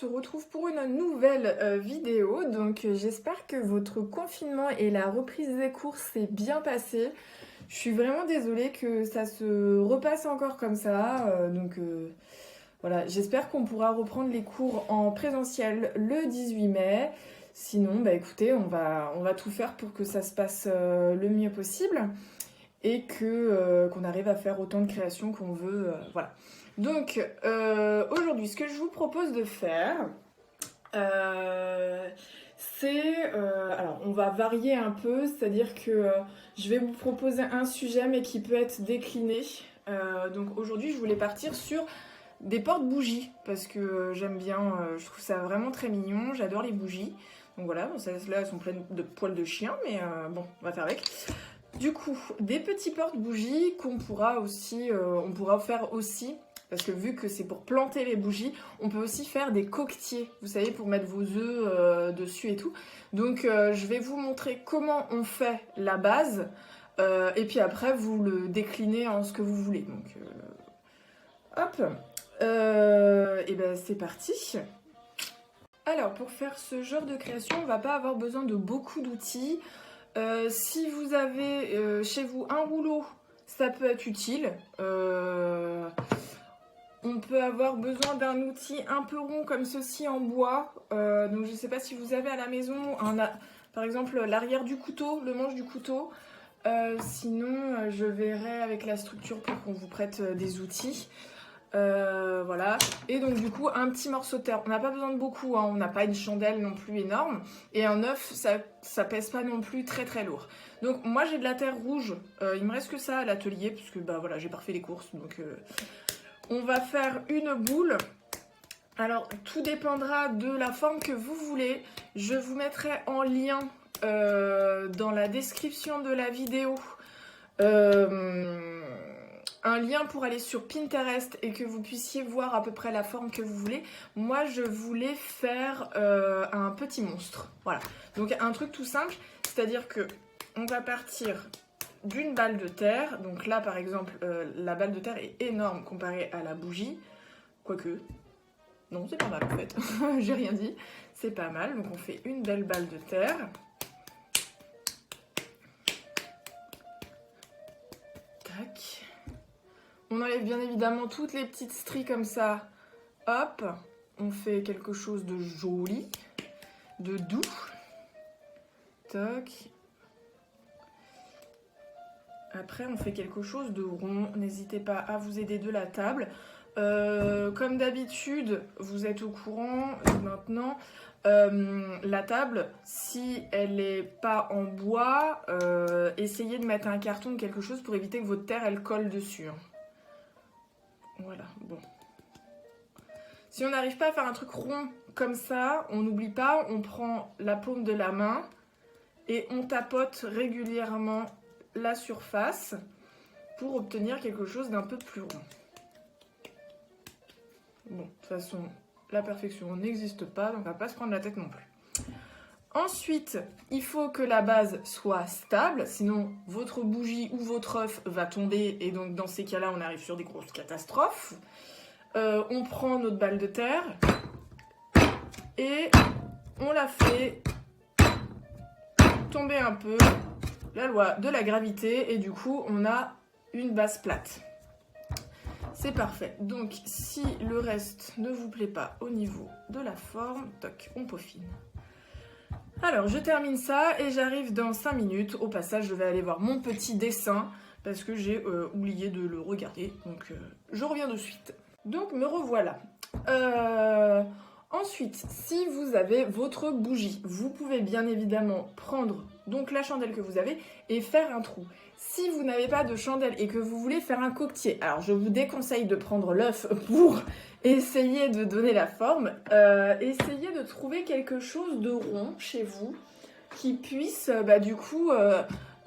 se retrouve pour une nouvelle vidéo. Donc j'espère que votre confinement et la reprise des cours s'est bien passé. Je suis vraiment désolée que ça se repasse encore comme ça. Voilà, j'espère qu'on pourra reprendre les cours en présentiel le 18 mai. Sinon, bah écoutez, on va tout faire pour que ça se passe le mieux possible et qu'on arrive à faire autant de créations qu'on veut. Voilà. Donc aujourd'hui, ce que je vous propose de faire, alors on va varier un peu, c'est-à-dire que je vais vous proposer un sujet mais qui peut être décliné. Donc aujourd'hui, je voulais partir sur des porte-bougies parce que j'aime bien, je trouve ça vraiment très mignon, j'adore les bougies. Donc voilà, bon, celles-là elles sont pleines de poils de chien, mais bon, on va faire avec. Du coup, des petits porte-bougies qu'on pourra aussi, on pourra faire aussi, parce que vu que c'est pour planter les bougies, on peut aussi faire des coquetiers, vous savez, pour mettre vos œufs dessus et tout. Donc je vais vous montrer comment on fait la base, et puis après vous le déclinez en ce que vous voulez. Donc hop, et ben c'est parti. Alors pour faire ce genre de création, on va pas avoir besoin de beaucoup d'outils. Si vous avez chez vous un rouleau, ça peut être utile. On peut avoir besoin d'un outil un peu rond comme ceci en bois. Donc je ne sais pas si vous avez à la maison, par exemple l'arrière du couteau, le manche du couteau. Sinon, je verrai avec la structure pour qu'on vous prête des outils. Voilà, et donc du coup un petit morceau de terre, on n'a pas besoin de beaucoup, hein. On n'a pas une chandelle non plus énorme, et un œuf ça pèse pas non plus très très lourd. Donc moi j'ai de la terre rouge, il me reste que ça à l'atelier parce que bah voilà, j'ai pas refait les courses, donc on va faire une boule. Alors tout dépendra de la forme que vous voulez, je vous mettrai en lien dans la description de la vidéo un lien pour aller sur Pinterest et que vous puissiez voir à peu près la forme que vous voulez. Moi, je voulais faire un petit monstre. Voilà. Donc, un truc tout simple, c'est-à-dire que on va partir d'une balle de terre. Donc là, par exemple, la balle de terre est énorme comparée à la bougie. Quoique, non, c'est pas mal en fait. J'ai rien dit. C'est pas mal. Donc, on fait une belle balle de terre. Tac. On enlève bien évidemment toutes les petites stries comme ça. Hop, on fait quelque chose de joli, de doux. Toc. Après, on fait quelque chose de rond. N'hésitez pas à vous aider de la table. Comme d'habitude, vous êtes au courant maintenant. La table, si elle n'est pas en bois, essayez de mettre un carton ou quelque chose pour éviter que votre terre elle colle dessus. Voilà, bon. Si on n'arrive pas à faire un truc rond comme ça, on n'oublie pas, on prend la paume de la main et on tapote régulièrement la surface pour obtenir quelque chose d'un peu plus rond. Bon, de toute façon, la perfection n'existe pas, donc on va pas se prendre la tête non plus. Ensuite, il faut que la base soit stable, sinon votre bougie ou votre œuf va tomber et donc dans ces cas-là, on arrive sur des grosses catastrophes. On prend notre balle de terre et on la fait tomber un peu, la loi de la gravité, et du coup, on a une base plate. C'est parfait. Donc, si le reste ne vous plaît pas au niveau de la forme, toc, on peaufine. Alors, je termine ça et j'arrive dans 5 minutes. Au passage, je vais aller voir mon petit dessin parce que j'ai oublié de le regarder. Donc, je reviens de suite. Donc, me revoilà. Ensuite, si vous avez votre bougie, vous pouvez bien évidemment prendre donc la chandelle que vous avez et faire un trou. Si vous n'avez pas de chandelle et que vous voulez faire un coquetier, alors je vous déconseille de prendre l'œuf pour essayer de donner la forme. Essayez de trouver quelque chose de rond chez vous qui puisse du coup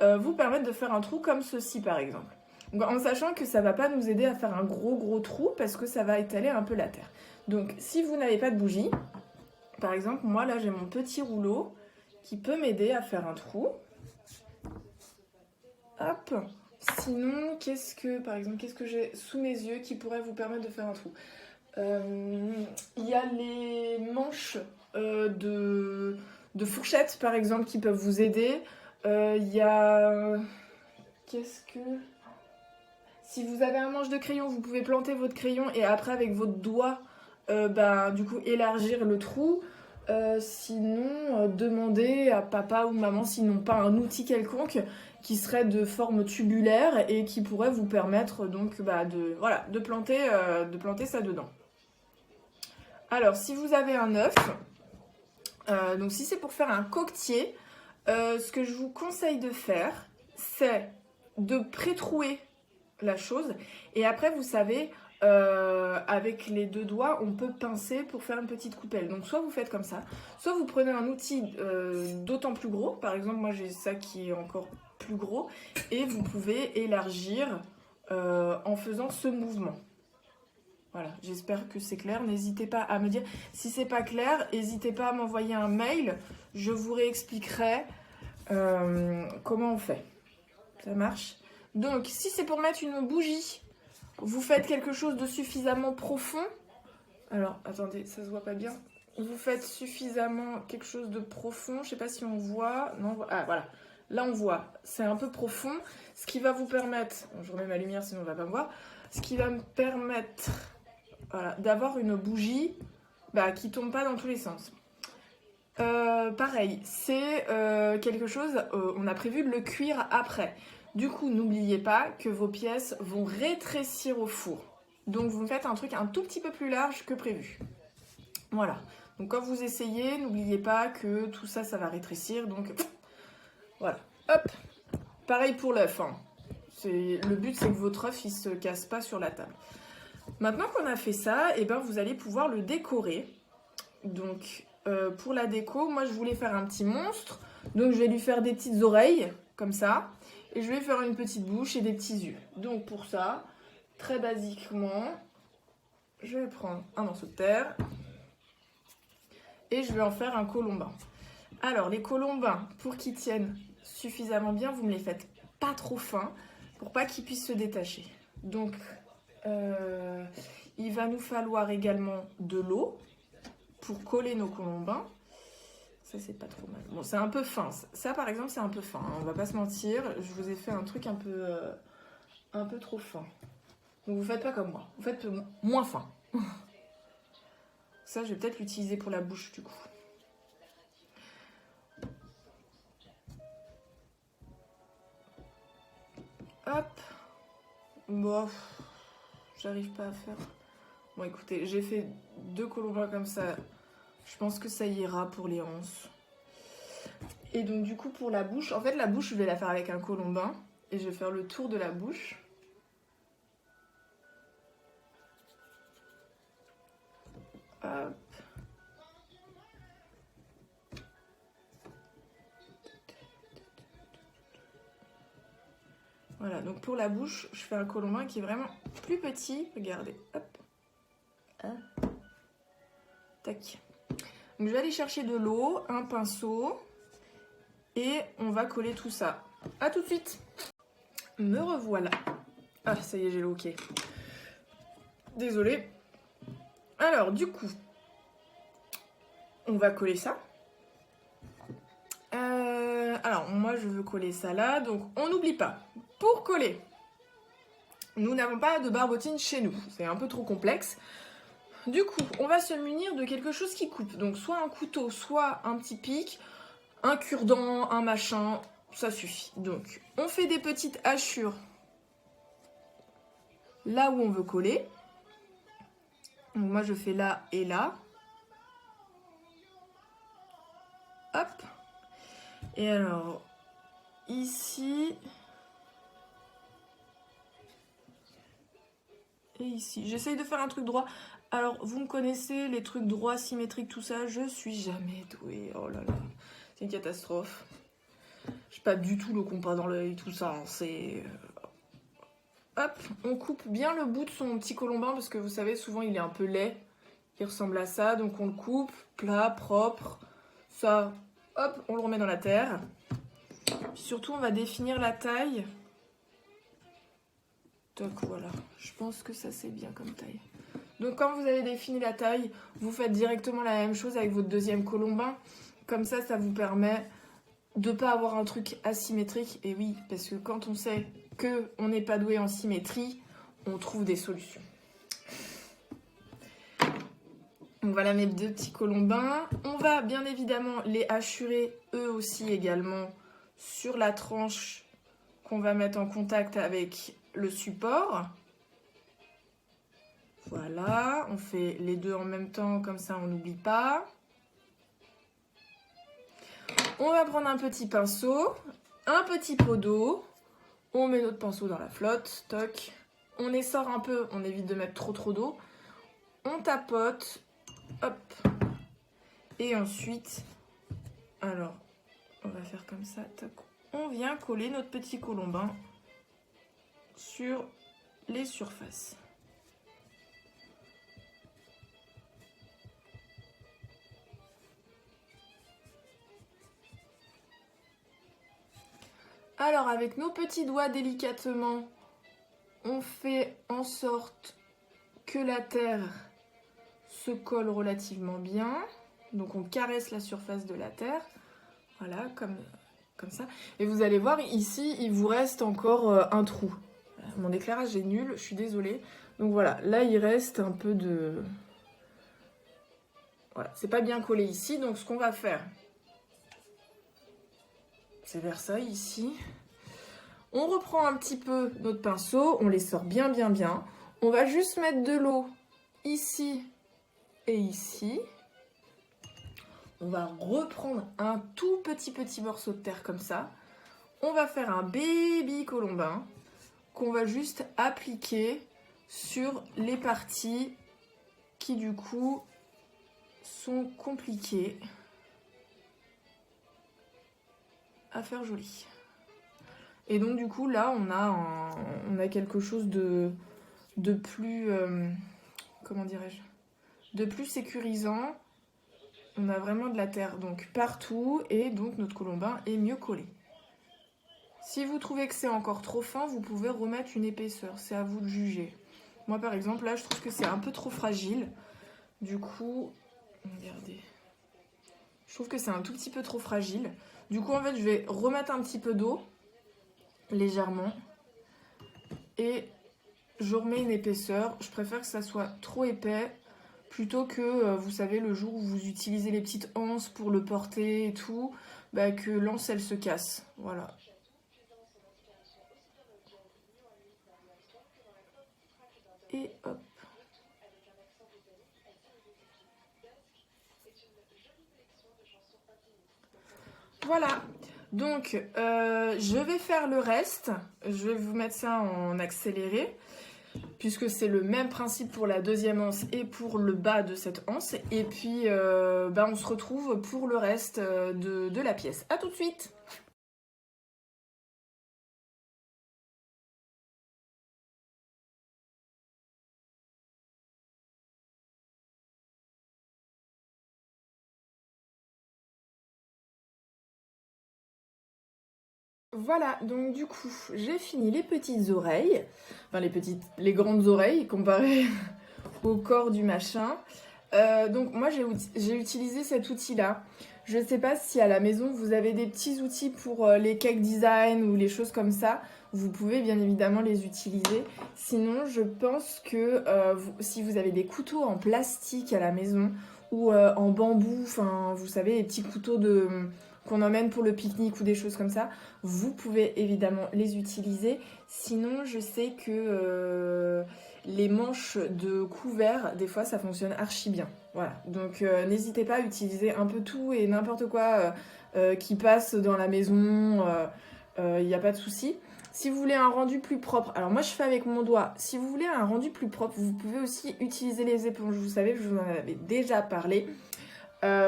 vous permettre de faire un trou comme ceci par exemple. Donc, en sachant que ça ne va pas nous aider à faire un gros trou parce que ça va étaler un peu la terre. Donc si vous n'avez pas de bougie, par exemple moi là j'ai mon petit rouleau qui peut m'aider à faire un trou. Hop. Sinon, qu'est-ce que j'ai sous mes yeux qui pourrait vous permettre de faire un trou? Il y a les manches de fourchettes, par exemple, qui peuvent vous aider. Il y a... Qu'est-ce que... Si vous avez un manche de crayon, vous pouvez planter votre crayon et après, avec votre doigt, du coup, élargir le trou. Sinon, demandez à papa ou maman s'ils n'ont pas un outil quelconque qui serait de forme tubulaire et qui pourrait vous permettre donc de planter ça dedans. Alors, si vous avez un œuf, donc si c'est pour faire un coquetier, ce que je vous conseille de faire, c'est de pré-trouer la chose. Et après, vous savez, avec les deux doigts, on peut pincer pour faire une petite coupelle. Donc soit vous faites comme ça, soit vous prenez un outil d'autant plus gros. Par exemple, moi j'ai ça qui est encore plus gros. Et vous pouvez élargir en faisant ce mouvement. Voilà, j'espère que c'est clair. N'hésitez pas à me dire si c'est pas clair. N'hésitez pas à m'envoyer un mail. Je vous réexpliquerai comment on fait. Ça marche? Donc, si c'est pour mettre une bougie, vous faites quelque chose de suffisamment profond. Alors, attendez, ça se voit pas bien. Vous faites suffisamment quelque chose de profond. Je sais pas si on voit. Non, ah, voilà. Là, on voit. C'est un peu profond. Ce qui va vous permettre... Bon, je remets ma lumière, sinon on va pas me voir. Ce qui va me permettre d'avoir une bougie qui tombe pas dans tous les sens. Pareil, c'est quelque chose... on a prévu de le cuire après. Du coup, n'oubliez pas que vos pièces vont rétrécir au four. Donc, vous faites un truc un tout petit peu plus large que prévu. Voilà. Donc, quand vous essayez, n'oubliez pas que tout ça, ça va rétrécir. Donc, voilà. Hop. Pareil pour l'œuf. Hein. Le but, c'est que votre œuf, il se casse pas sur la table. Maintenant qu'on a fait ça, vous allez pouvoir le décorer. Donc, pour la déco, moi, je voulais faire un petit monstre. Donc, je vais lui faire des petites oreilles, comme ça. Et je vais faire une petite bouche et des petits yeux. Donc pour ça, très basiquement, je vais prendre un morceau de terre et je vais en faire un colombin. Alors les colombins, pour qu'ils tiennent suffisamment bien, vous ne les faites pas trop fins pour pas qu'ils puissent se détacher. Donc il va nous falloir également de l'eau pour coller nos colombins. Ça, c'est pas trop mal. Bon, c'est un peu fin. Ça, par exemple, c'est un peu fin. Hein. On va pas se mentir. Je vous ai fait un truc un peu trop fin. Donc, vous faites pas comme moi. Vous faites moins fin. Ça, je vais peut-être l'utiliser pour la bouche, du coup. Hop. Bon, j'arrive pas à faire. Bon, écoutez, j'ai fait 2 colombins comme ça. Je pense que ça ira pour les anses. Et donc du coup pour la bouche, en fait la bouche je vais la faire avec un colombin. Et je vais faire le tour de la bouche. Hop. Voilà, donc pour la bouche, je fais un colombin qui est vraiment plus petit. Regardez, hop. Tac. Donc je vais aller chercher de l'eau, un pinceau et on va coller tout ça. A tout de suite. Me revoilà. Ah ça y est, j'ai le ok. Désolée. Alors du coup, on va coller ça. Alors moi je veux coller ça là, donc on n'oublie pas. Pour coller, nous n'avons pas de barbotine chez nous, c'est un peu trop complexe. Du coup, on va se munir de quelque chose qui coupe. Donc soit un couteau, soit un petit pic, un cure-dent, un machin, ça suffit. Donc, on fait des petites hachures là où on veut coller. Donc moi, je fais là et là. Hop. Et alors, ici... Et ici. J'essaye de faire un truc droit. Alors, vous me connaissez, les trucs droits, symétriques, tout ça, je suis jamais douée. Oh là là, c'est une catastrophe. J'ai pas du tout le compas dans l'œil, tout ça. Hein. C'est... Hop, on coupe bien le bout de son petit colombin, parce que vous savez, souvent, il est un peu laid. Il ressemble à ça, donc on le coupe, plat, propre. Ça, hop, on le remet dans la terre. Puis surtout, on va définir la taille. Donc voilà, je pense que ça c'est bien comme taille. Donc quand vous avez défini la taille, vous faites directement la même chose avec votre deuxième colombin. Comme ça vous permet de ne pas avoir un truc asymétrique. Et oui, parce que quand on sait qu'on n'est pas doué en symétrie, on trouve des solutions. Donc voilà mes deux petits colombins. On va bien évidemment les hachurer eux aussi également sur la tranche qu'on va mettre en contact avec le support. Voilà, on fait les deux en même temps, comme ça on n'oublie pas. On va prendre un petit pinceau, un petit pot d'eau. On met notre pinceau dans la flotte, toc. On essore un peu, on évite de mettre trop d'eau. On tapote, hop. Et ensuite, alors, on va faire comme ça, toc. On vient coller notre petit colombin sur les surfaces. Alors avec nos petits doigts délicatement, on fait en sorte que la terre se colle relativement bien. Donc on caresse la surface de la terre, voilà, comme ça. Et vous allez voir, ici, il vous reste encore un trou. Mon éclairage est nul, je suis désolée. Donc voilà, là il reste un peu de... Voilà, c'est pas bien collé ici, donc ce qu'on va faire... C'est vers ça, ici. On reprend un petit peu notre pinceau, on les sort bien. On va juste mettre de l'eau ici et ici. On va reprendre un tout petit morceau de terre comme ça. On va faire un baby colombin qu'on va juste appliquer sur les parties qui du coup sont compliquées à faire joli. Et donc du coup là on a quelque chose de plus comment dirais-je, de plus sécurisant. On a vraiment de la terre donc partout et donc notre colombin est mieux collé. Si vous trouvez que c'est encore trop fin, vous pouvez remettre une épaisseur, c'est à vous de juger. Moi par exemple là je trouve que c'est un peu trop fragile. Du coup, regardez. Je trouve que c'est un tout petit peu trop fragile. Du coup en fait je vais remettre un petit peu d'eau, légèrement. Et je remets une épaisseur. Je préfère que ça soit trop épais plutôt que, vous savez, le jour où vous utilisez les petites anses pour le porter et tout, bah, que l'anse elle se casse. Voilà. Et hop. Voilà. Donc, je vais faire le reste. Je vais vous mettre ça en accéléré, puisque c'est le même principe pour la deuxième anse et pour le bas de cette anse. Et puis, on se retrouve pour le reste de la pièce. À tout de suite! Voilà, donc du coup, j'ai fini les petites oreilles, enfin les grandes oreilles comparées au corps du machin. Donc moi j'ai utilisé cet outil-là. Je ne sais pas si à la maison vous avez des petits outils pour les cake design ou les choses comme ça. Vous pouvez bien évidemment les utiliser. Sinon, je pense que si vous avez des couteaux en plastique à la maison ou en bambou, enfin vous savez les petits couteaux qu'on emmène pour le pique-nique ou des choses comme ça, vous pouvez évidemment les utiliser. Sinon, je sais que les manches de couvert, des fois, ça fonctionne archi bien. Voilà, donc n'hésitez pas à utiliser un peu tout et n'importe quoi qui passe dans la maison, il n'y a pas de souci. Si vous voulez un rendu plus propre, alors moi je fais avec mon doigt, si vous voulez un rendu plus propre, vous pouvez aussi utiliser les éponges. Vous savez, je vous en avais déjà parlé.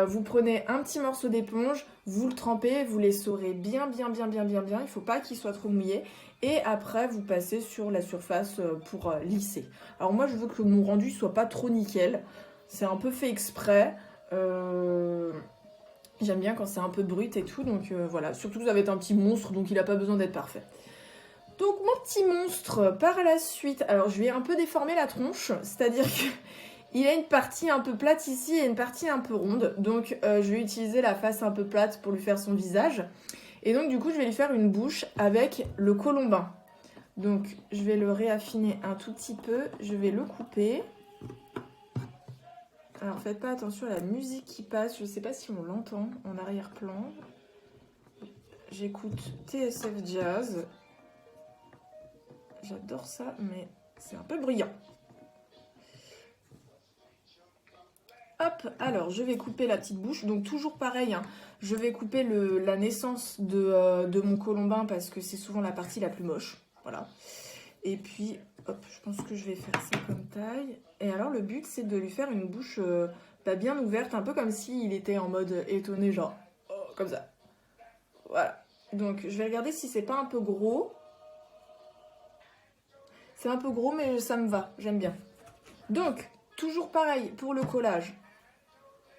Vous prenez un petit morceau d'éponge, vous le trempez, vous l'essorez bien, il ne faut pas qu'il soit trop mouillé. Et après, vous passez sur la surface pour lisser. Alors moi, je veux que mon rendu soit pas trop nickel. C'est un peu fait exprès. J'aime bien quand c'est un peu brut et tout. Donc voilà, surtout que ça va être un petit monstre, donc il n'a pas besoin d'être parfait. Donc mon petit monstre, par la suite, alors je lui ai un peu déformé la tronche, c'est-à-dire qu'il a une partie un peu plate ici et une partie un peu ronde. Donc je vais utiliser la face un peu plate pour lui faire son visage. Et donc du coup je vais lui faire une bouche avec le colombin. Donc je vais le réaffiner un tout petit peu, je vais le couper. Alors faites pas attention à la musique qui passe, je sais pas si on l'entend en arrière-plan. J'écoute TSF Jazz. J'adore ça, mais c'est un peu bruyant. Hop, alors je vais couper la petite bouche. Donc toujours pareil, hein, je vais couper la naissance de mon colombin parce que c'est souvent la partie la plus moche. Voilà. Et puis, hop, je pense que je vais faire ça comme taille. Et alors le but, c'est de lui faire une bouche bien ouverte, un peu comme s'il était en mode étonné, genre, oh, comme ça. Voilà. Donc je vais regarder si c'est pas un peu gros. C'est un peu gros, mais ça me va, j'aime bien. Donc, toujours pareil pour le collage.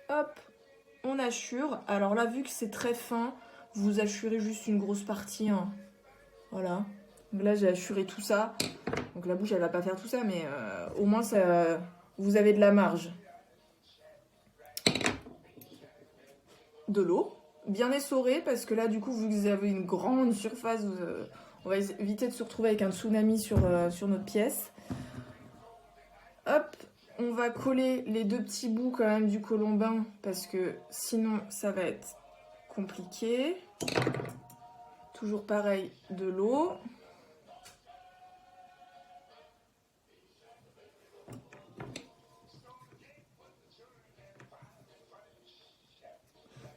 Hop, on assure. Alors là, vu que c'est très fin, vous assurez juste une grosse partie. Hein. Voilà. Donc là, j'ai assuré tout ça. Donc la bouche, elle va pas faire tout ça, mais au moins, ça, vous avez de la marge. De l'eau. Bien essorée, parce que là, du coup, vu que vous avez une grande surface, on va éviter de se retrouver avec un tsunami sur notre pièce. Hop, on va coller les deux petits bouts quand même du colombin parce que sinon ça va être compliqué. Toujours pareil, de l'eau.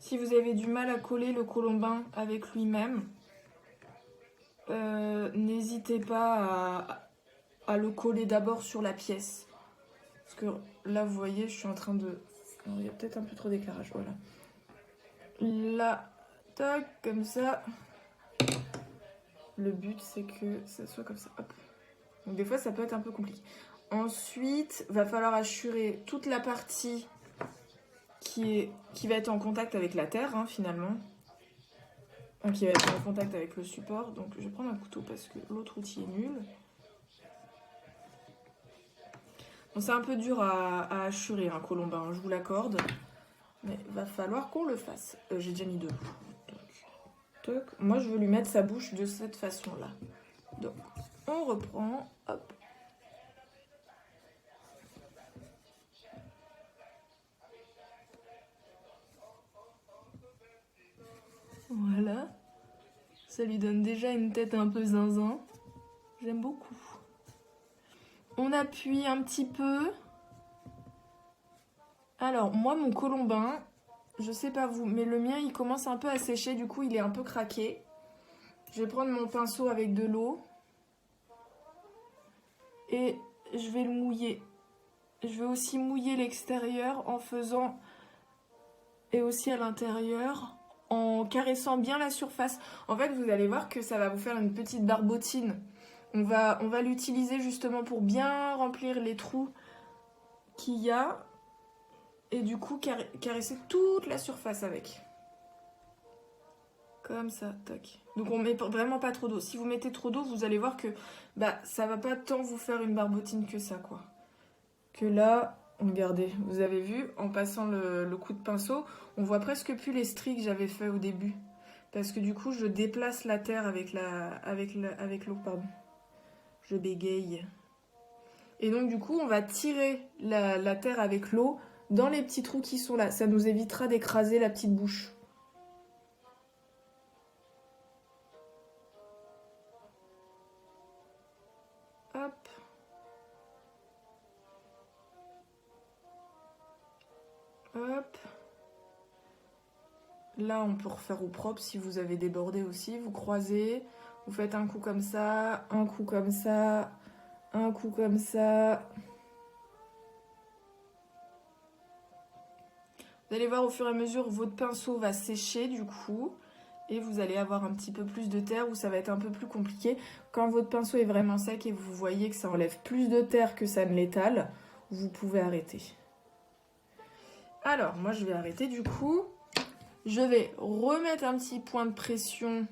Si vous avez du mal à coller le colombin avec lui-même, n'hésitez pas à le coller d'abord sur la pièce. Parce que là, vous voyez, je suis en train de... Alors, il y a peut-être un peu trop d'éclairage, voilà. Là, tac, comme ça. Le but, c'est que ça soit comme ça. Hop. Donc des fois, ça peut être un peu compliqué. Ensuite, va falloir assurer toute la partie qui va être en contact avec la terre, hein, finalement. Donc, qui va être en contact avec le support. Donc je vais prendre un couteau parce que l'autre outil est nul. Bon, c'est un peu dur à assurer un colombin, hein, je vous l'accorde. Mais va falloir qu'on le fasse. J'ai déjà mis deux. Donc, moi, je veux lui mettre sa bouche de cette façon-là. Donc, on reprend. Hop. Voilà. Ça lui donne déjà une tête un peu zinzin. J'aime beaucoup. On appuie un petit peu. Alors, moi, mon colombin, je sais pas vous, mais le mien, il commence un peu à sécher. Du coup, il est un peu craqué. Je vais prendre mon pinceau avec de l'eau. Et je vais le mouiller. Je vais aussi mouiller l'extérieur en faisant... Et aussi à l'intérieur, en caressant bien la surface. En fait, vous allez voir que ça va vous faire une petite barbotine. On va l'utiliser justement pour bien remplir les trous qu'il y a. Et du coup, caresser toute la surface avec. Comme ça, tac. Donc on met vraiment pas trop d'eau. Si vous mettez trop d'eau, vous allez voir que ça va pas tant vous faire une barbotine que ça, quoi. Que là, regardez, vous avez vu, en passant le coup de pinceau, on voit presque plus les stries que j'avais fait au début. Parce que du coup, je déplace la terre avec l'eau, pardon. Je bégaye. Et donc du coup, on va tirer la terre avec l'eau dans les petits trous qui sont là. Ça nous évitera d'écraser la petite bouche. Hop. Hop. Là, on peut refaire au propre si vous avez débordé aussi. Vous croisez, vous faites un coup comme ça, un coup comme ça, un coup comme ça. Vous allez voir au fur et à mesure, votre pinceau va sécher du coup. Et vous allez avoir un petit peu plus de terre où ça va être un peu plus compliqué. Quand votre pinceau est vraiment sec et vous voyez que ça enlève plus de terre que ça ne l'étale, vous pouvez arrêter. Alors, moi je vais arrêter du coup. Je vais remettre un petit point de pression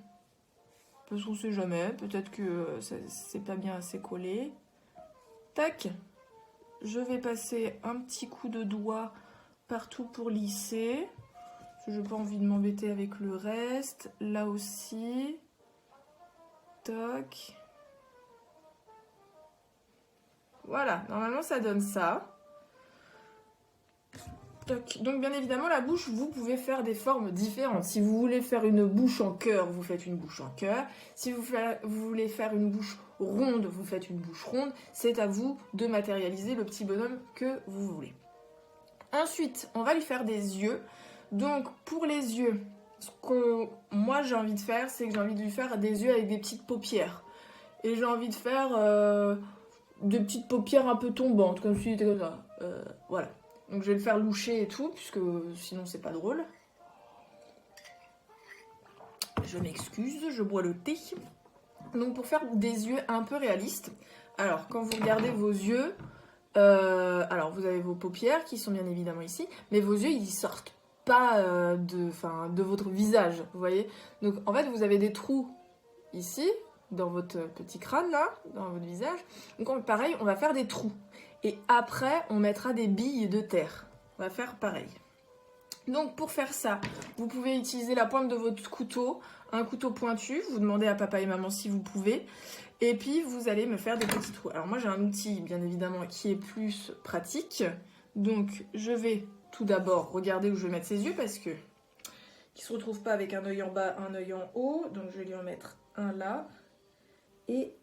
parce qu'on sait jamais, peut-être que c'est pas bien assez collé. Tac. Je vais passer un petit coup de doigt partout pour lisser. Je n'ai pas envie de m'embêter avec le reste. Là aussi. Toc. Voilà, normalement ça donne ça. Toc. Donc bien évidemment la bouche, vous pouvez faire des formes différentes. Si vous voulez faire une bouche en cœur, vous faites une bouche en cœur. Si vous voulez faire une bouche ronde, vous faites une bouche ronde. C'est à vous de matérialiser le petit bonhomme que vous voulez. Ensuite, on va lui faire des yeux. Donc pour les yeux, ce que moi j'ai envie de faire, c'est que j'ai envie de lui faire des yeux avec des petites paupières. Et j'ai envie de faire des petites paupières un peu tombantes, comme si c'était comme ça. Voilà. Donc je vais le faire loucher et tout, puisque sinon c'est pas drôle. Je m'excuse, je bois le thé. Donc pour faire des yeux un peu réalistes, alors quand vous regardez vos yeux, alors vous avez vos paupières qui sont bien évidemment ici, mais vos yeux ils sortent pas de votre visage, vous voyez. Donc en fait vous avez des trous ici, dans votre petit crâne là, dans votre visage. Donc pareil, on va faire des trous. Et après, on mettra des billes de terre. On va faire pareil. Donc pour faire ça, vous pouvez utiliser la pointe de votre couteau, un couteau pointu. Vous demandez à papa et maman si vous pouvez. Et puis vous allez me faire des petits trous. Alors moi j'ai un outil bien évidemment qui est plus pratique. Donc je vais tout d'abord regarder où je vais mettre ses yeux parce que qu'il ne se retrouve pas avec un œil en bas, un œil en haut. Donc je vais lui en mettre un là et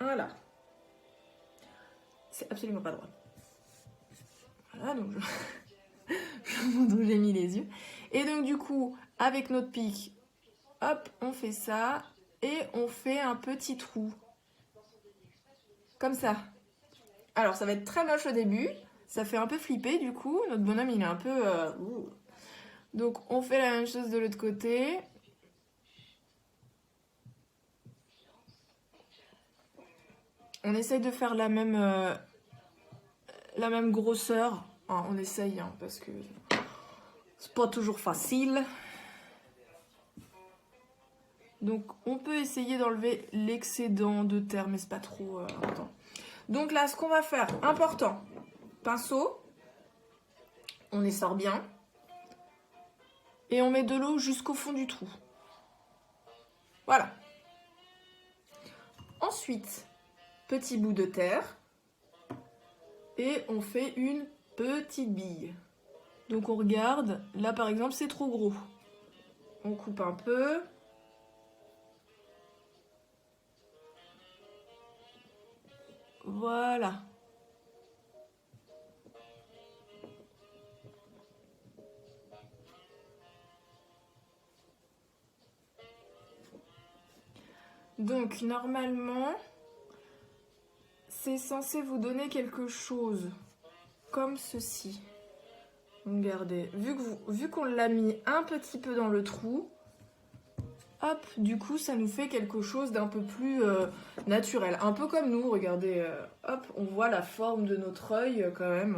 un là. C'est absolument pas droit. Voilà, donc je vous montre où j'ai mis les yeux. Et donc du coup, avec notre pic, hop, on fait ça. Et on fait un petit trou. Comme ça. Alors ça va être très moche au début. Ça fait un peu flipper du coup. Notre bonhomme il est un peu... Donc on fait la même chose de l'autre côté. On essaye de faire la même grosseur. Enfin, on essaye hein, parce que c'est pas toujours facile. Donc on peut essayer d'enlever l'excédent de terre, mais c'est pas trop important. Donc là, ce qu'on va faire, important, pinceau, on essore bien. Et on met de l'eau jusqu'au fond du trou. Voilà. Ensuite, petit bout de terre. Et on fait une petite bille. Donc on regarde. Là par exemple, c'est trop gros. On coupe un peu. Voilà. Donc normalement, c'est censé vous donner quelque chose comme ceci. Regardez, vu qu'on l'a mis un petit peu dans le trou, hop, du coup ça nous fait quelque chose d'un peu plus naturel. Un peu comme nous, regardez, hop, on voit la forme de notre œil quand même.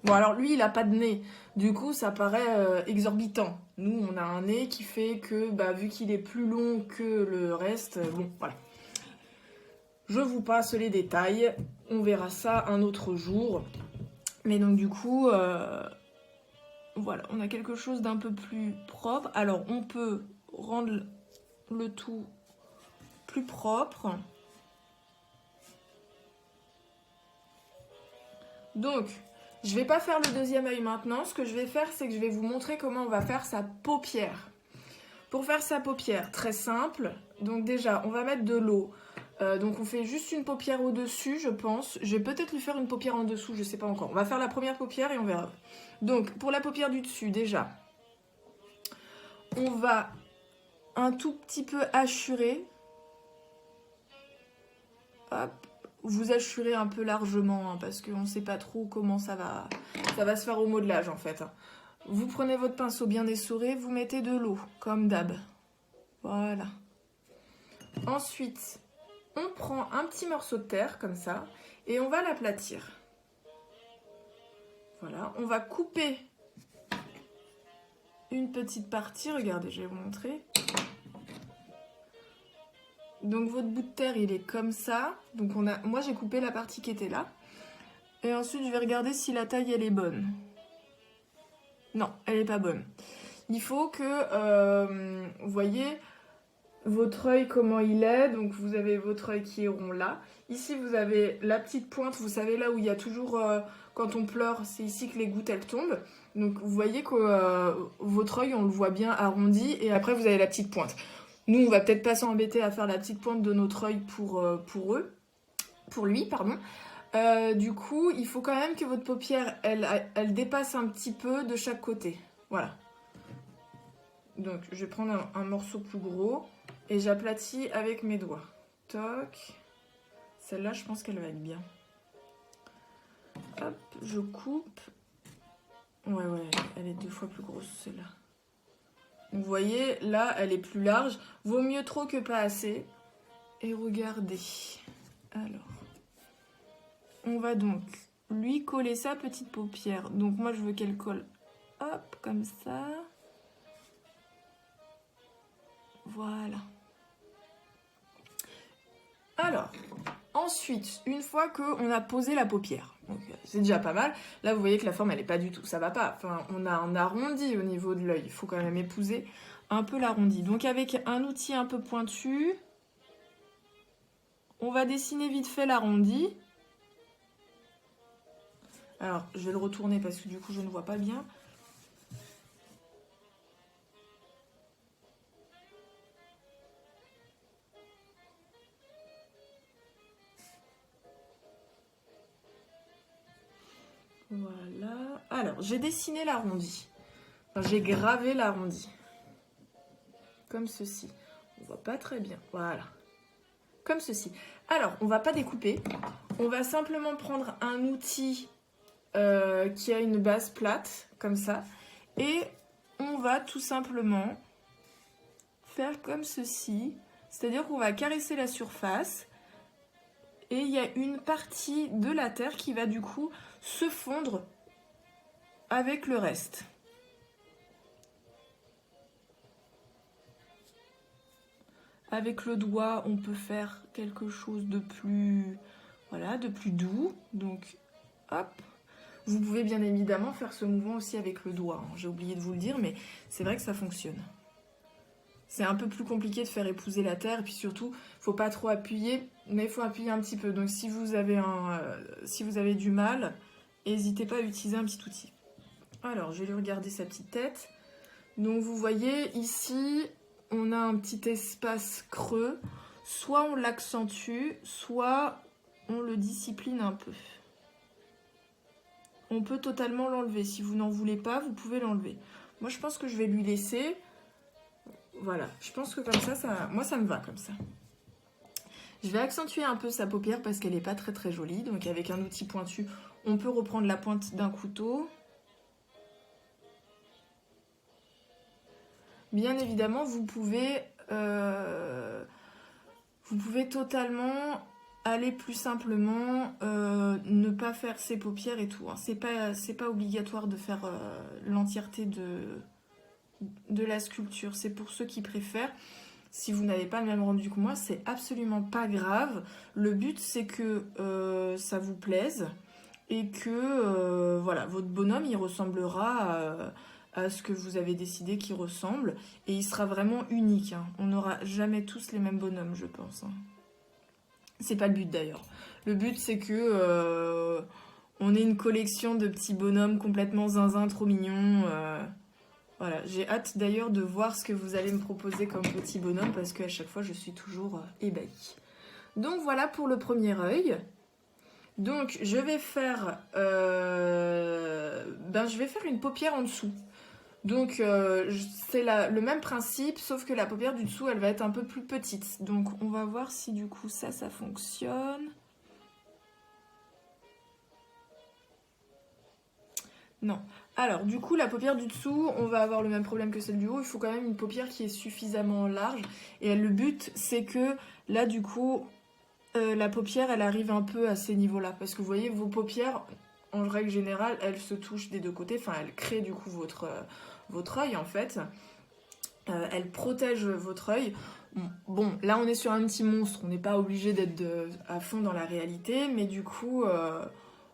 Bon alors lui il a pas de nez, du coup ça paraît exorbitant. Nous on a un nez qui fait que, vu qu'il est plus long que le reste, bon voilà. Je vous passe les détails, on verra ça un autre jour. Mais donc du coup, voilà, on a quelque chose d'un peu plus propre. Alors on peut rendre le tout plus propre. Donc, je vais pas faire le deuxième œil maintenant. Ce que je vais faire, c'est que je vais vous montrer comment on va faire sa paupière. Pour faire sa paupière, très simple. Donc déjà, on va mettre de l'eau. Donc on fait juste une paupière au-dessus, je pense. Je vais peut-être lui faire une paupière en dessous, je sais pas encore. On va faire la première paupière et on verra. Donc pour la paupière du dessus, déjà, on va un tout petit peu hachurer. Hop. Vous hachurez un peu largement, hein, parce qu'on ne sait pas trop comment ça va se faire au modelage en fait. Vous prenez votre pinceau bien essoré, vous mettez de l'eau, comme d'hab. Voilà. Ensuite, on prend un petit morceau de terre, comme ça, et on va l'aplatir. Voilà, on va couper une petite partie, regardez, je vais vous montrer. Donc votre bout de terre, il est comme ça. Donc moi j'ai coupé la partie qui était là. Et ensuite, je vais regarder si la taille, elle est bonne. Non, elle n'est pas bonne. Il faut que, vous voyez, votre œil, comment il est. Donc, vous avez votre œil qui est rond là. Ici, vous avez la petite pointe. Vous savez, là où il y a toujours, quand on pleure, c'est ici que les gouttes, elles tombent. Donc, vous voyez que votre œil, on le voit bien arrondi. Et après, vous avez la petite pointe. Nous, on va peut-être pas s'embêter à faire la petite pointe de notre œil pour lui, pardon. Du coup, il faut quand même que votre paupière, elle dépasse un petit peu de chaque côté. Voilà. Donc, je vais prendre un morceau plus gros et j'aplatis avec mes doigts. Toc. Celle-là, je pense qu'elle va être bien. Hop, je coupe. Ouais, elle est 2 fois plus grosse, celle-là. Vous voyez, là, elle est plus large. Vaut mieux trop que pas assez. Et regardez. Alors. On va donc lui coller sa petite paupière. Donc moi je veux qu'elle colle, hop, comme ça. Voilà. Alors, ensuite, une fois qu'on a posé la paupière, donc c'est déjà pas mal. Là vous voyez que la forme elle est pas du tout, ça va pas. Enfin, on a un arrondi au niveau de l'œil. Il faut quand même épouser un peu l'arrondi. Donc avec un outil un peu pointu, on va dessiner vite fait l'arrondi. Alors, je vais le retourner parce que du coup, je ne vois pas bien. Voilà. Alors, j'ai dessiné l'arrondi. Enfin, j'ai gravé l'arrondi. Comme ceci. On voit pas très bien. Voilà. Comme ceci. Alors, on va pas découper. On va simplement prendre un outil qui a une base plate, comme ça. Et on va tout simplement faire comme ceci. C'est-à-dire qu'on va caresser la surface. Et il y a une partie de la terre qui va du coup se fondre avec le reste. Avec le doigt, on peut faire quelque chose de plus, voilà, de plus doux. Donc, hop. Vous pouvez bien évidemment faire ce mouvement aussi avec le doigt. J'ai oublié de vous le dire, mais c'est vrai que ça fonctionne. C'est un peu plus compliqué de faire épouser la terre, et puis surtout, faut pas trop appuyer, mais il faut appuyer un petit peu. Donc si vous avez du mal, n'hésitez pas à utiliser un petit outil. Alors, je vais lui regarder sa petite tête. Donc vous voyez, ici, on a un petit espace creux. Soit on l'accentue, soit on le discipline un peu. On peut totalement l'enlever. Si vous n'en voulez pas, vous pouvez l'enlever. Moi, je pense que je vais lui laisser. Voilà, je pense que comme ça, moi, ça me va comme ça. Je vais accentuer un peu sa paupière parce qu'elle n'est pas très très jolie. Donc avec un outil pointu, on peut reprendre la pointe d'un couteau. Bien évidemment, vous pouvez totalement aller plus simplement, ne pas faire ses paupières et tout. Hein. C'est pas obligatoire de faire l'entièreté de la sculpture. C'est pour ceux qui préfèrent. Si vous n'avez pas le même rendu que moi, c'est absolument pas grave. Le but, c'est que ça vous plaise et que voilà, votre bonhomme, il ressemblera à ce que vous avez décidé qu'il ressemble. Et il sera vraiment unique. Hein. On n'aura jamais tous les mêmes bonhommes, je pense. Hein. C'est pas le but d'ailleurs. Le but, c'est que on ait une collection de petits bonhommes complètement zinzin, trop mignons. Voilà, j'ai hâte d'ailleurs de voir ce que vous allez me proposer comme petit bonhomme parce qu'à chaque fois je suis toujours ébahie. Donc voilà pour le premier œil. Donc je vais faire une paupière en dessous. Donc c'est le même principe sauf que la paupière du dessous elle va être un peu plus petite. Donc on va voir si du coup ça fonctionne. Non. Alors, du coup, la paupière du dessous, on va avoir le même problème que celle du haut. Il faut quand même une paupière qui est suffisamment large. Et le but, c'est que là, du coup, la paupière, elle arrive un peu à ces niveaux-là. Parce que vous voyez, vos paupières, en règle générale, elles se touchent des deux côtés. Enfin, elles créent du coup votre œil, en fait. Elles protègent votre œil. Bon, là on est sur un petit monstre, on n'est pas obligé d'être à fond dans la réalité, mais du coup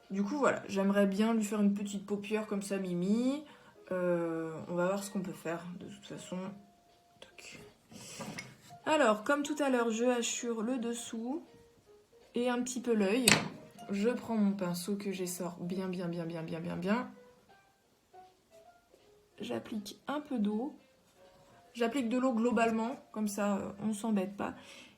voilà, j'aimerais bien lui faire une petite paupière comme ça, Mimi. On va voir ce qu'on peut faire de toute façon. Toc. Alors, comme tout à l'heure, je hachure le dessous et un petit peu l'œil. Je prends mon pinceau que j'essore bien. J'applique un peu d'eau. J'applique de l'eau globalement, comme ça on ne s'embête pas.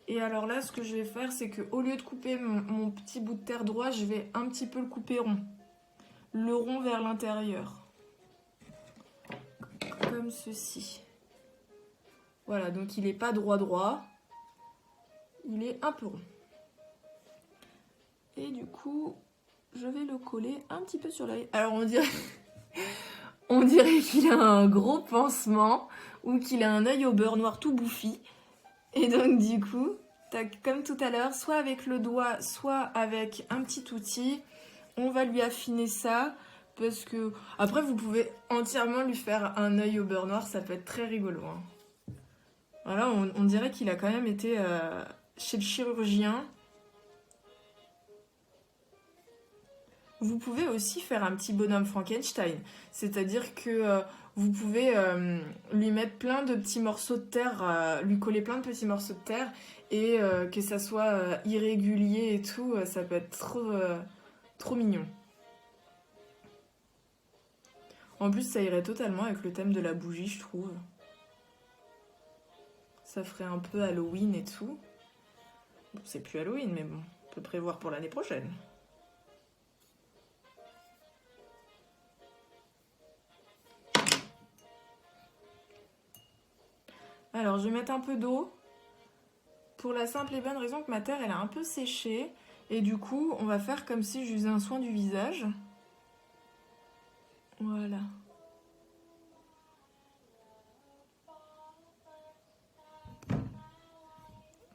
Et alors là, ce que je vais faire, c'est qu'au lieu de couper mon petit bout de terre droit, je vais un petit peu le couper rond. Le rond vers l'intérieur. Comme ceci. Voilà, donc il n'est pas droit. Il est un peu rond. Et du coup, je vais le coller un petit peu sur l'œil. Alors on dirait qu'il a un gros pansement ou qu'il a un œil au beurre noir tout bouffi. Et donc du coup, tac, comme tout à l'heure, soit avec le doigt, soit avec un petit outil, on va lui affiner ça. Parce que après, vous pouvez entièrement lui faire un œil au beurre noir, ça peut être très rigolo. Hein. Voilà, on dirait qu'il a quand même été chez le chirurgien. Vous pouvez aussi faire un petit bonhomme Frankenstein, c'est-à-dire que vous pouvez lui mettre plein de petits morceaux de terre, lui coller plein de petits morceaux de terre et que ça soit irrégulier et tout, ça peut être trop mignon. En plus, ça irait totalement avec le thème de la bougie, je trouve. Ça ferait un peu Halloween et tout. Bon, c'est plus Halloween, mais bon, on peut prévoir pour l'année prochaine. Alors, je vais mettre un peu d'eau pour la simple et bonne raison que ma terre, elle a un peu séché. Et du coup, on va faire comme si je faisais un soin du visage. Voilà.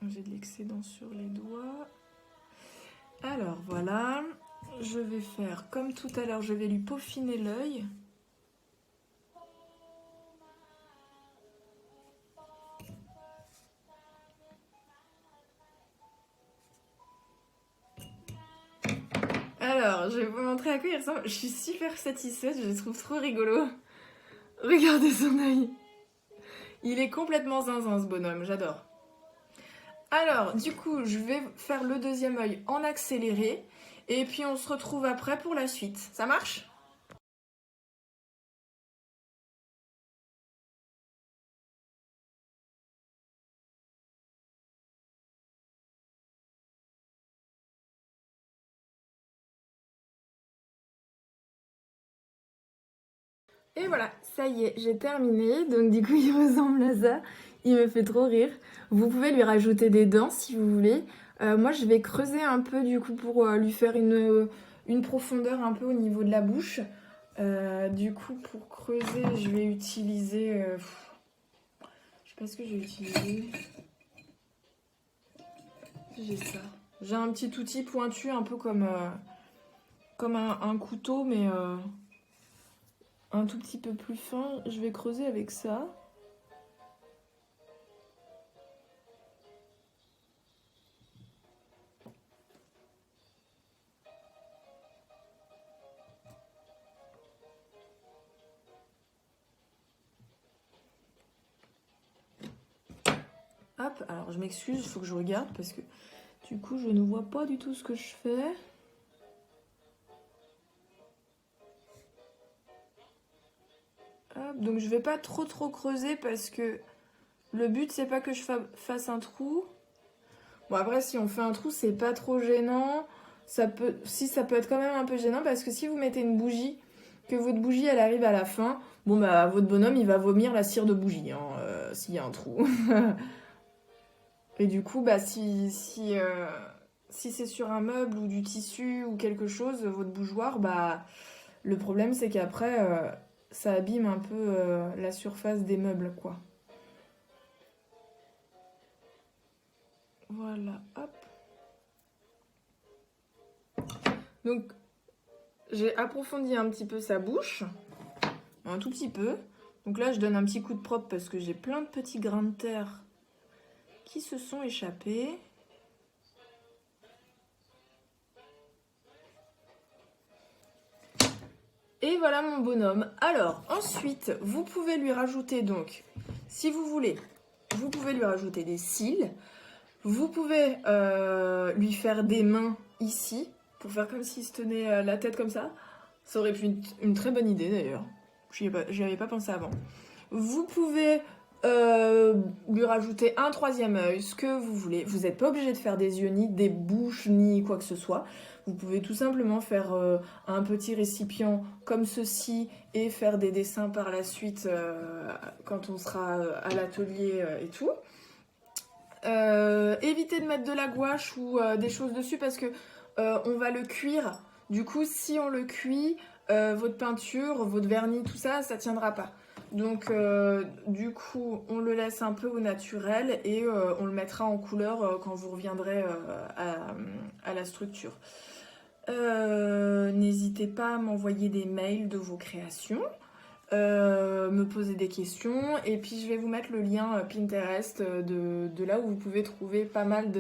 J'ai de l'excédent sur les doigts. Alors, voilà. Je vais faire comme tout à l'heure, je vais lui peaufiner l'œil. Alors, je vais vous montrer à quoi il ressemble. Je suis super satisfaite, je le trouve trop rigolo. Regardez son œil. Il est complètement zinzin ce bonhomme, j'adore. Alors, du coup, je vais faire le deuxième œil en accéléré. Et puis on se retrouve après pour la suite. Ça marche ? Et voilà, ça y est, j'ai terminé. Donc du coup, il ressemble à ça. Il me fait trop rire. Vous pouvez lui rajouter des dents si vous voulez. Moi, je vais creuser un peu du coup pour lui faire une profondeur un peu au niveau de la bouche. Du coup, pour creuser, je vais utiliser... je sais pas ce que j'ai utilisé. J'ai ça. J'ai un petit outil pointu, un peu comme un couteau, mais... un tout petit peu plus fin, je vais creuser avec ça. Hop, alors je m'excuse, il faut que je regarde parce que du coup je ne vois pas du tout ce que je fais. Hop, donc je vais pas trop creuser parce que le but c'est pas que je fasse un trou. Bon après si on fait un trou c'est pas trop gênant. Ça peut être quand même un peu gênant parce que si vous mettez une bougie, que votre bougie elle arrive à la fin, bon bah votre bonhomme il va vomir la cire de bougie hein, s'il y a un trou. Et du coup bah si c'est sur un meuble ou du tissu ou quelque chose, votre bougeoir, bah le problème c'est qu'après ça abîme un peu la surface des meubles quoi. Voilà, hop. Donc j'ai approfondi un petit peu sa bouche, un tout petit peu. Donc là je donne un petit coup de propre parce que j'ai plein de petits grains de terre qui se sont échappés. Et voilà mon bonhomme. Alors, ensuite, vous pouvez lui rajouter donc, si vous voulez, vous pouvez lui rajouter des cils. Vous pouvez lui faire des mains ici, pour faire comme s'il se tenait la tête comme ça. Ça aurait pu être une très bonne idée d'ailleurs. J'y avais pas pensé avant. Vous pouvez lui rajouter un troisième œil, ce que vous voulez. Vous n'êtes pas obligé de faire des yeux, ni des bouches, ni quoi que ce soit. Vous pouvez tout simplement faire un petit récipient comme ceci et faire des dessins par la suite quand on sera à l'atelier et tout. Évitez de mettre de la gouache ou des choses dessus parce que on va le cuire. Du coup, si on le cuit, votre peinture, votre vernis, tout ça, ça tiendra pas. Donc, du coup, on le laisse un peu au naturel et on le mettra en couleur quand vous reviendrez à la structure. N'hésitez pas à m'envoyer des mails de vos créations. Me poser des questions et puis je vais vous mettre le lien Pinterest de là où vous pouvez trouver pas mal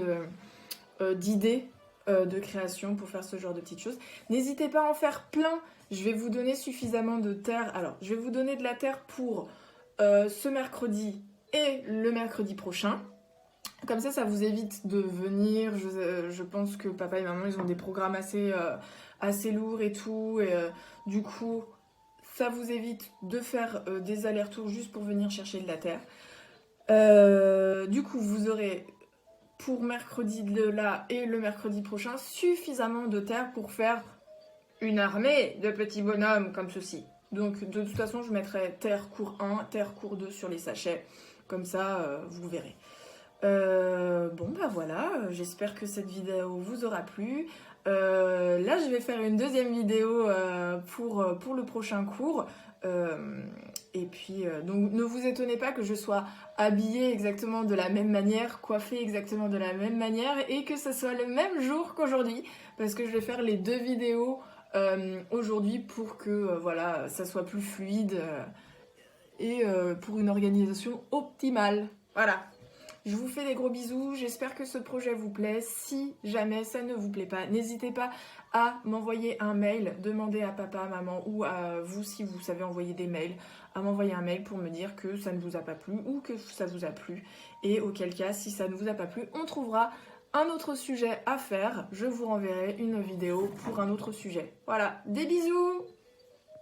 d'idées de création pour faire ce genre de petites choses. N'hésitez pas à en faire plein, je vais vous donner suffisamment de terre. Alors, je vais vous donner de la terre pour ce mercredi et le mercredi prochain. Comme ça vous évite de venir. Je pense que papa et maman, ils ont des programmes assez lourds et tout. Et du coup, ça vous évite de faire des allers-retours juste pour venir chercher de la terre. Du coup, vous aurez pour mercredi de là et le mercredi prochain suffisamment de terre pour faire une armée de petits bonhommes comme ceci. Donc, de toute façon, je mettrai terre cours 1, terre cours 2 sur les sachets. Comme ça, vous verrez. Bon bah voilà, j'espère que cette vidéo vous aura plu. Là je vais faire une deuxième vidéo pour le prochain cours. Et puis donc ne vous étonnez pas que je sois habillée exactement de la même manière, coiffée exactement de la même manière et que ce soit le même jour qu'aujourd'hui parce que je vais faire les deux vidéos aujourd'hui pour que voilà, ça soit plus fluide et pour une organisation optimale. Voilà. Je vous fais des gros bisous, j'espère que ce projet vous plaît. Si jamais ça ne vous plaît pas, n'hésitez pas à m'envoyer un mail, demander à papa, maman ou à vous si vous savez envoyer des mails, à m'envoyer un mail pour me dire que ça ne vous a pas plu ou que ça vous a plu. Et auquel cas, si ça ne vous a pas plu, on trouvera un autre sujet à faire. Je vous renverrai une vidéo pour un autre sujet. Voilà, des bisous!